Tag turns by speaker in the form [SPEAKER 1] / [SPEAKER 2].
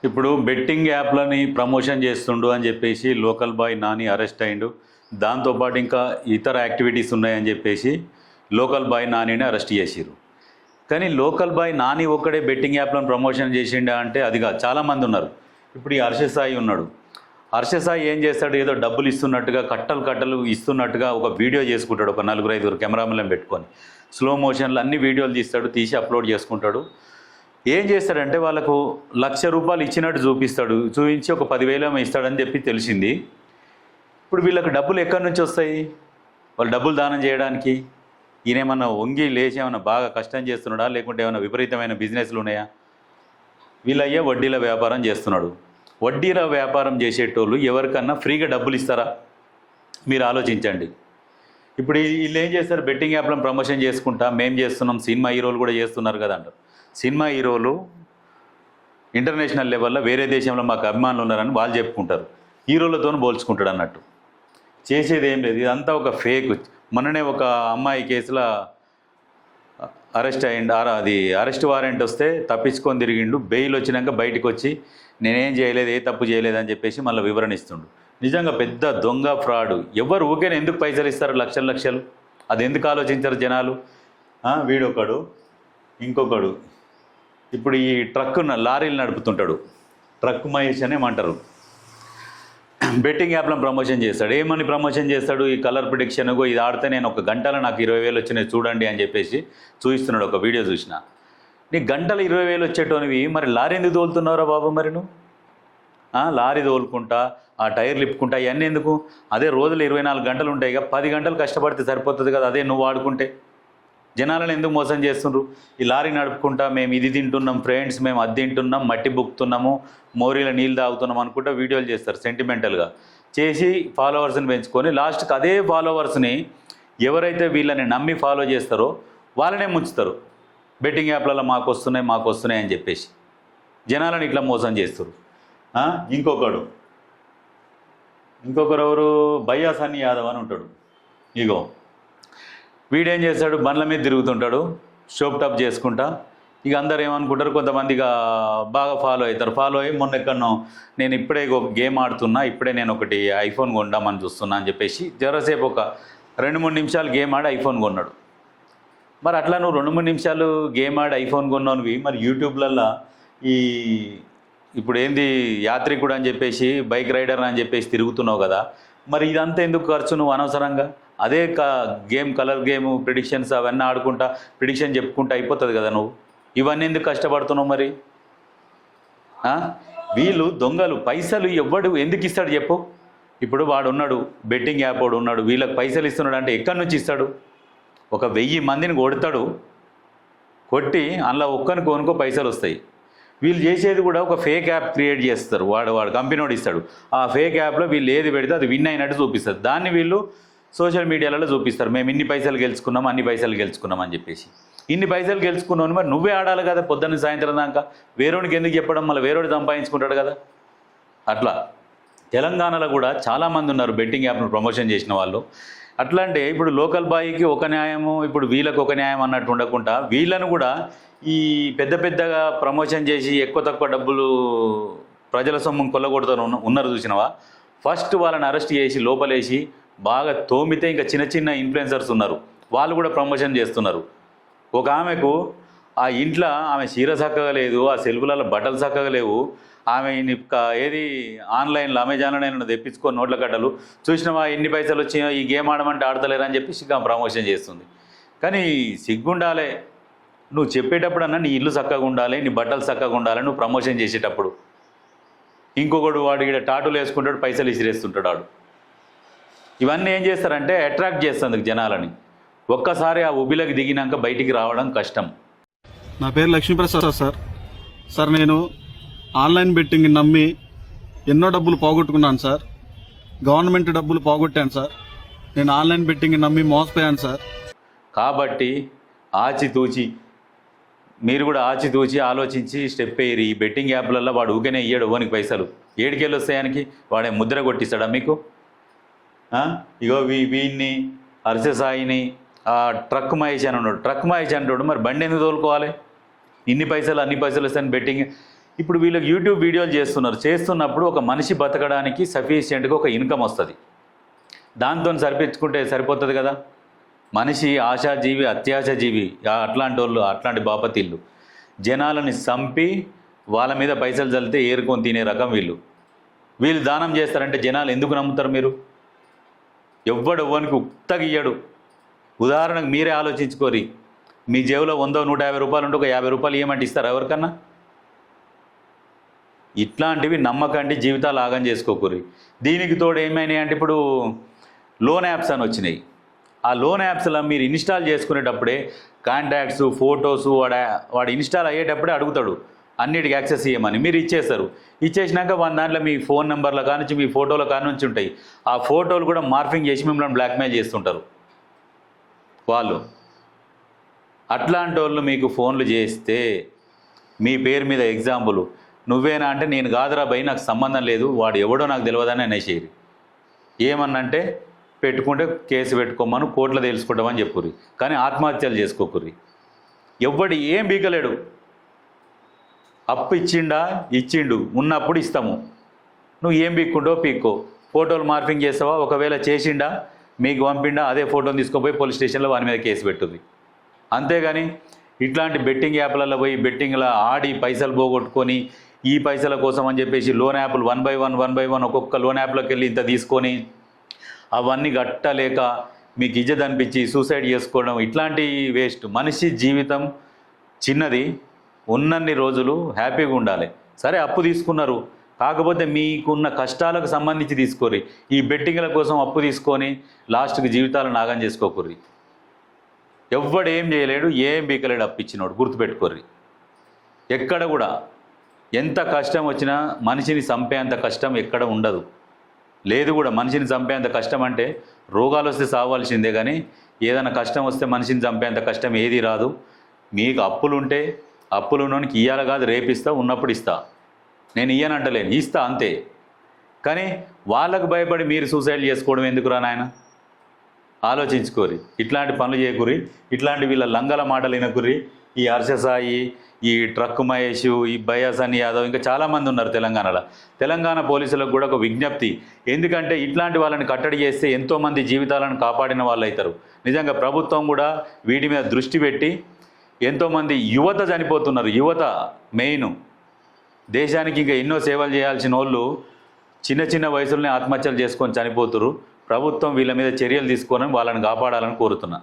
[SPEAKER 1] ఇప్పుడు betting యాప్లని promotion చేస్తుండు అని చెప్పేసి లోకల్ బాయ్ నాని అరెస్ట్ అయిండు. దాంతోపాటు ఇంకా ఇతర యాక్టివిటీస్ ఉన్నాయని చెప్పేసి లోకల్ బాయ్ నానిని అరెస్ట్ చేసిరు. కానీ లోకల్ బాయ్ నాని ఒక్కడే బెట్టింగ్ యాప్లను ప్రమోషన్ చేసిండా అంటే అదిగా చాలామంది ఉన్నారు. ఇప్పుడు ఈ హర్షసాయి ఉన్నాడు. హర్షసాయి ఏం చేస్తాడు, ఏదో డబ్బులు ఇస్తున్నట్టుగా కట్టలు కట్టలు ఇస్తున్నట్టుగా ఒక వీడియో చేసుకుంటాడు. ఒక 4-5 కెమెరామెన్లను పెట్టుకొని స్లో మోషన్లో అన్ని వీడియోలు తీస్తాడు, తీసి అప్లోడ్ చేసుకుంటాడు. ఏం చేస్తాడంటే వాళ్ళకు ₹1,00,000 ఇచ్చినట్టు చూపిస్తాడు, చూపించి ఒక 10,000 ఇస్తాడని చెప్పి తెలిసింది. ఇప్పుడు వీళ్ళకి డబ్బులు ఎక్కడి నుంచి వస్తాయి? వాళ్ళు డబ్బులు దానం చేయడానికి ఈయనేమన్నా వంగి లేచి ఏమన్నా బాగా కష్టం చేస్తున్నాడా, లేకుంటే ఏమైనా విపరీతమైన బిజినెస్లు ఉన్నాయా? వీళ్ళయ్యే వడ్డీల వ్యాపారం చేస్తున్నాడు. వడ్డీల వ్యాపారం చేసేటోళ్ళు ఎవరికన్నా ఫ్రీగా డబ్బులు ఇస్తారా? మీరు ఆలోచించండి. ఇప్పుడు వీళ్ళు ఏం చేస్తారు, బెట్టింగ్ యాప్లను ప్రమోషన్ చేసుకుంటా మేము చేస్తున్నాం, సినిమా హీరోలు కూడా చేస్తున్నారు కదా అంటారు. సినిమా హీరోలు ఇంటర్నేషనల్ లెవెల్లో వేరే దేశంలో మాకు అభిమానులు ఉన్నారని వాళ్ళు చెప్పుకుంటారు, హీరోలతో పోల్చుకుంటాడు అన్నట్టు. చేసేది ఏం లేదు, ఇదంతా ఒక ఫేక్. మొన్ననే ఒక అమ్మాయి కేసులో అరెస్ట్ అయ్యిండు. అది అరెస్ట్ వారెంట్ వస్తే తప్పించుకొని తిరిగిండు. బెయిల్ వచ్చినాక బయటకు వచ్చి నేనేం చేయలేదు, ఏ తప్పు చేయలేదు అని చెప్పేసి మళ్ళీ వివరణ ఇస్తుండు. నిజంగా పెద్ద దొంగ ఫ్రాడు. ఎవరు ఊకేనే ఎందుకు పైసలు ఇస్తారు లక్షలు? అది ఎందుకు ఆలోచించారు జనాలు? వీడొకడు, ఇంకొకడు ఇప్పుడు ఈ లారీలు నడుపుతుంటాడు, ట్రక్ మహేష్ అనేమంటారు. బెట్టింగ్ యాప్లను ప్రమోషన్ చేస్తాడు. ఏమని ప్రమోషన్ చేస్తాడు? ఈ కలర్ ప్రిడిక్షన్, ఇది ఆడితే నేను ఒక గంటలో నాకు 20,000 వచ్చినాయి చూడండి అని చెప్పేసి చూపిస్తున్నాడు. ఒక వీడియో చూసిన, నీకు గంటలు 20,000 వచ్చేటోనివి మరి లారీ ఎందుకు తోలుతున్నావురా బాబు? మరి నువ్వు లారీ తోలుకుంటా ఆ టైర్లు ఇప్పుకుంటా ఇవన్నీ ఎందుకు? అదే రోజులు 24 గంటలు ఉంటాయి కదా, 10 గంటలు కష్టపడితే సరిపోతుంది కదా, అదే నువ్వు వాడుకుంటే. జనాలను ఎందుకు మోసం చేస్తుండ్రు? ఈ లారీ నడుపుకుంటా మేము ఇది తింటున్నాం ఫ్రెండ్స్, మేము అది తింటున్నాం, మట్టి బుక్కుతున్నాము, మోరీలో నీళ్ళు తాగుతున్నాం అనుకుంటా వీడియోలు చేస్తారు సెంటిమెంటల్గా. చేసి ఫాలోవర్స్ని పెంచుకొని లాస్ట్కి అదే ఫాలోవర్స్ని ఎవరైతే వీళ్ళని నమ్మి ఫాలో చేస్తారో వాళ్ళనే ముంచుతారు. బెట్టింగ్ యాప్లలో మాకు వస్తున్నాయి అని చెప్పేసి జనాలను ఇట్లా మోసం చేస్తారు. ఇంకొకరు ఎవరు, భయ్యా సన్నీ యాదవ్ అని ఉంటాడు. ఇగో వీడేం చేస్తాడు, బండ్ల మీద తిరుగుతుంటాడు షోప్ టాప్ చేసుకుంటా. ఇక అందరు ఏమనుకుంటారు, కొంతమందిగా బాగా ఫాలో అవుతారు. ఫాలో అయ్యి మొన్న ఎక్కడనో నేను ఇప్పుడే ఒక గేమ్ ఆడుతున్నా, ఇప్పుడే నేను ఒకటి ఐఫోన్ కొందామని చూస్తున్నా అని చెప్పేసి జరసేపు ఒక 2-3 నిమిషాలు గేమ్ ఆడి ఐఫోన్ కొన్నాడు. మరి అట్లా నువ్వు 2-3 నిమిషాలు గేమ్ ఆడి ఐఫోన్ కొన్నావువి మరి యూట్యూబ్లల్లో ఇప్పుడు ఏంది యాత్రికుడు అని చెప్పేసి బైక్ రైడర్ అని చెప్పేసి తిరుగుతున్నావు కదా, మరి ఇదంతా ఎందుకు ఖర్చు నువ్వు అనవసరంగా? అదే గేమ్, కలర్ గేమ్, ప్రిడిక్షన్స్ అవన్నీ ఆడుకుంటా ప్రిడిక్షన్ చెప్పుకుంటా అయిపోతుంది కదా. నువ్వు ఇవన్నీ ఎందుకు కష్టపడుతున్నావు మరి? వీళ్ళు దొంగలు. పైసలు ఎందుకు ఇస్తాడు చెప్పు? ఇప్పుడు వాడు ఉన్నాడు, బెట్టింగ్ యాప్ వాడు ఉన్నాడు, వీళ్ళకి పైసలు ఇస్తున్నాడు అంటే ఎక్కడి నుంచి ఇస్తాడు? ఒక 1000 మందిని కొడతాడు, కొట్టి అందులో ఒక్కని కొనుక్కో పైసలు వస్తాయి. వీళ్ళు చేసేది కూడా ఒక ఫేక్ యాప్ క్రియేట్ చేస్తారు. వాడు కంపెనీ వాడు ఇస్తాడు. ఆ ఫేక్ యాప్లో వీళ్ళు ఏది పెడితే అది విన్ అయినట్టు చూపిస్తారు. దాన్ని వీళ్ళు సోషల్ మీడియాలలో చూపిస్తారు, మేము ఇన్ని పైసలు గెలుచుకున్నాం, అన్ని పైసలు గెలుచుకున్నాం అని చెప్పేసి. ఇన్ని పైసలు గెలుచుకున్నావు మరి నువ్వే ఆడాలి కదా పొద్దున్న సాయంత్రం దాకా. వేరేవాడికి ఎందుకు చెప్పడం? మళ్ళీ వేరేవాడు సంపాదించుకుంటాడు కదా. అట్లా తెలంగాణలో కూడా చాలామంది ఉన్నారు బెట్టింగ్ యాప్ను ప్రమోషన్ చేసిన వాళ్ళు. అట్లా అంటే ఇప్పుడు లోకల్ బాయ్కి ఒక న్యాయము, ఇప్పుడు వీళ్ళకి ఒక న్యాయం అన్నట్టు ఉండకుండా వీళ్ళను కూడా ఈ పెద్దగా ప్రమోషన్ చేసి ఎక్కువ తక్కువ డబ్బులు ప్రజల సొమ్ము కొల్లగొడతారు ఉన్నారు చూసినవా. ఫస్ట్ వాళ్ళని అరెస్ట్ చేసి లోపలేసి బాగా తోమితే ఇంకా చిన్న ఇన్ఫ్లుయెన్సర్స్ ఉన్నారు, వాళ్ళు కూడా ప్రమోషన్ చేస్తున్నారు. ఒక ఆమెకు ఆ ఇంట్లో ఆమె చీర చక్కగా లేదు, ఆ సెల్ఫులలో బట్టలు చక్కగా లేవు, ఆమె ఏది ఆన్లైన్లో అమెజాన్లో తెప్పించుకొని నోట్ల కట్టలు చూసినావా, ఎన్ని పైసలు వచ్చినాయో, ఈ గేమ్ ఆడమంటే ఆడతలేరు అని చెప్పి ప్రమోషన్ చేస్తుంది. కానీ సిగ్గుండాలే, నువ్వు చెప్పేటప్పుడన్నా నీ ఇల్లు చక్కగా ఉండాలి, నీ బట్టలు చక్కగా ఉండాలి నువ్వు ప్రమోషన్ చేసేటప్పుడు. ఇంకొకడు వాడు ఇక్కడ టాటూలు వేసుకుంటాడు, పైసలు ఇసిరేస్తుంటాడు వాడు. ఇవన్నీ ఏం చేస్తారంటే అట్రాక్ట్ చేస్తుంది జనాలని. ఒక్కసారి ఆ ఉబిలోకి దిగినాక బయటికి రావడం కష్టం.
[SPEAKER 2] నా పేరు లక్ష్మీప్రసాద్ సార్. నేను ఆన్లైన్ బెట్టింగ్ నమ్మి ఎన్నో డబ్బులు పోగొట్టుకున్నాను సార్. గవర్నమెంట్ డబ్బులు పోగొట్టాను సార్. నేను ఆన్లైన్ బెట్టింగ్ నమ్మి మోసపోయాను సార్.
[SPEAKER 1] కాబట్టి మీరు కూడా ఆచితూచి ఆలోచించి స్టెప్ వేయరు. ఈ బెట్టింగ్ యాప్లలో వాడు ఊకనే ఇయ్యాడు ఓనికి పైసలు, ఏడుకెళ్ళి వస్తాయానికి వాడే ముద్ర కొట్టిస్తాడా మీకు? ఇగో వీడిని హర్షసాయిని ట్రక్ మహేష్ అని ఉన్నాడు. ట్రక్ మహేష్ అంటాడు, మరి బండి ఎందుకు తోలుకోవాలి? అన్ని పైసలు వస్తాయని బెట్టింగ్ ఇప్పుడు వీళ్ళకి యూట్యూబ్ వీడియోలు చేస్తున్నప్పుడు ఒక మనిషి బతకడానికి సఫిషియెంట్గా ఒక ఇన్కమ్ వస్తుంది, దాంతో సరిపోతుంది కదా. మనిషి ఆశాజీవి, అత్యాశజీవి, అట్లాంటి వాళ్ళు, అట్లాంటి బాపతీళ్ళు జనాలని చంపి వాళ్ళ మీద పైసలు చల్లితే ఏరుకొని తినే రకం వీళ్ళు దానం చేస్తారంటే జనాలు ఎందుకు నమ్ముతారు? మీరు ఎవ్వనికి ఉత్తగియ్యడు. ఉదాహరణకు మీరే ఆలోచించుకోరి, మీ జేబులో 100-150 రూపాయలు ఉంటే ఒక 50 రూపాయలు ఏమంటే ఇస్తారా ఎవరికన్నా? ఇట్లాంటివి నమ్మకండి, జీవితాలు ఆగం చేసుకోకూరి. దీనికి తోడు ఏమైనాయి అంటే ఇప్పుడు లోన్ యాప్స్ అని వచ్చినాయి. ఆ లోన్ యాప్స్లో మీరు ఇన్స్టాల్ చేసుకునేటప్పుడే కాంటాక్ట్స్, ఫొటోస్ వాడు ఇన్స్టాల్ అయ్యేటప్పుడే అడుగుతాడు అన్నిటికి యాక్సెస్ ఇవ్వమని. మీరు ఇచ్చేస్తారు. ఇచ్చేసినాక దాంట్లో మీ ఫోన్ నెంబర్ల కానుంచి మీ ఫోటోల కానుంచి ఉంటాయి. ఆ ఫోటోలు కూడా మార్ఫింగ్ చేసి మిమ్మల్ని బ్లాక్మెయిల్ చేస్తుంటారు వాళ్ళు. అట్లాంటి వాళ్ళు మీకు ఫోన్లు చేస్తే మీ పేరు మీద ఎగ్జాంపుల్ నువ్వేనా అంటే నేను కాదురా భయ్, నాకు సంబంధం లేదు, వాడు ఎవడో నాకు తెలియదని అనేసేది. ఏమన్నంటే పెట్టుకుంటే కేసు పెట్టుకోమను, కోర్టులో తెలుసుకుంటామని చెప్పుర్రి. కానీ ఆత్మహత్యలు చేసుకోకుర్రి. ఎవ్వడు ఏం బీకలేడు. అప్పు ఇచ్చిండు, ఉన్నప్పుడు ఇస్తాము, నువ్వు ఏం పీక్కుంటావో పీక్కో. ఫోటోలు మార్పింగ్ చేస్తావా, ఒకవేళ చేసిండా మీకు పంపిండా, అదే ఫోటోని తీసుకుపోయి పోలీస్ స్టేషన్లో వాని మీద కేసు పెట్టుద్ది. అంతేగాని ఇట్లాంటి బెట్టింగ్ యాప్లలో పోయి బెట్టింగ్లో ఆడి పైసలు పోగొట్టుకొని ఈ పైసల కోసం అని చెప్పేసి లోన్ యాప్లు 1 by 1 ఒక్కొక్క లోన్ యాప్లోకి వెళ్ళి ఇంత తీసుకొని అవన్నీ గట్టలేక మీకు ఇజ్జత్ అనిపించి సూసైడ్ చేసుకోవడం, ఇట్లాంటి వేస్ట్. మనిషి జీవితం చిన్నది, ఉన్నన్ని రోజులు హ్యాపీగా ఉండాలి. సరే అప్పు తీసుకున్నారు, కాకపోతే మీకున్న కష్టాలకు సంబంధించి తీసుకోరి. ఈ బెట్టింగ్ల కోసం అప్పు తీసుకొని లాస్ట్కి జీవితాలను నాగం చేసుకోకుర్రి. ఎవ్వడు ఏం చేయలేడు, ఏం బీకలేడు అప్పు ఇచ్చినోడు, గుర్తుపెట్టుకోర్రి. ఎక్కడ కూడా ఎంత కష్టం వచ్చినా మనిషిని చంపేంత కష్టం ఎక్కడ ఉండదు, లేదు కూడా. మనిషిని చంపేంత కష్టం అంటే రోగాలు వస్తే సావాల్సిందే, కానీ ఏదైనా కష్టం వస్తే మనిషిని చంపేంత కష్టం ఏది రాదు. మీకు అప్పులుంటే అప్పులు ఉన్నోనికి ఇయ్యాల కాదు, రేపిస్తా, ఉన్నప్పుడు ఇస్తా. నేను ఇయ్యనంటలేను, ఇస్తా అంతే. కానీ వాళ్ళకు భయపడి మీరు సూసైడ్ చేసుకోవడం ఎందుకురా నాయన? ఆలోచించుకోరి. ఇట్లాంటి పనులు చేయకుర్రి. ఇట్లాంటి వీళ్ళ లంగల మాటలు వినకుర్రి. ఈ హర్షసాయి, ఈ ట్రక్ మహేష్, ఈ బయాసన్ యాదవ్, ఇంకా చాలామంది ఉన్నారు తెలంగాణలో. తెలంగాణ పోలీసులకు కూడా ఒక విజ్ఞప్తి, ఎందుకంటే ఇట్లాంటి వాళ్ళని కట్టడి చేస్తే ఎంతోమంది జీవితాలను కాపాడిన వాళ్ళు అవుతారు. నిజంగా ప్రభుత్వం కూడా వీటి మీద దృష్టి పెట్టి, ఎంతోమంది యువత చనిపోతున్నారు. యువత మెయిన్. దేశానికి ఇంకా ఎన్నో సేవలు చేయాల్సిన వాళ్ళు చిన్న వయసులోనే ఆత్మహత్యలు చేసుకొని చనిపోతున్నారు. ప్రభుత్వం వీళ్ళ మీద చర్యలు తీసుకొని వాళ్ళని కాపాడాలని కోరుతున్నా.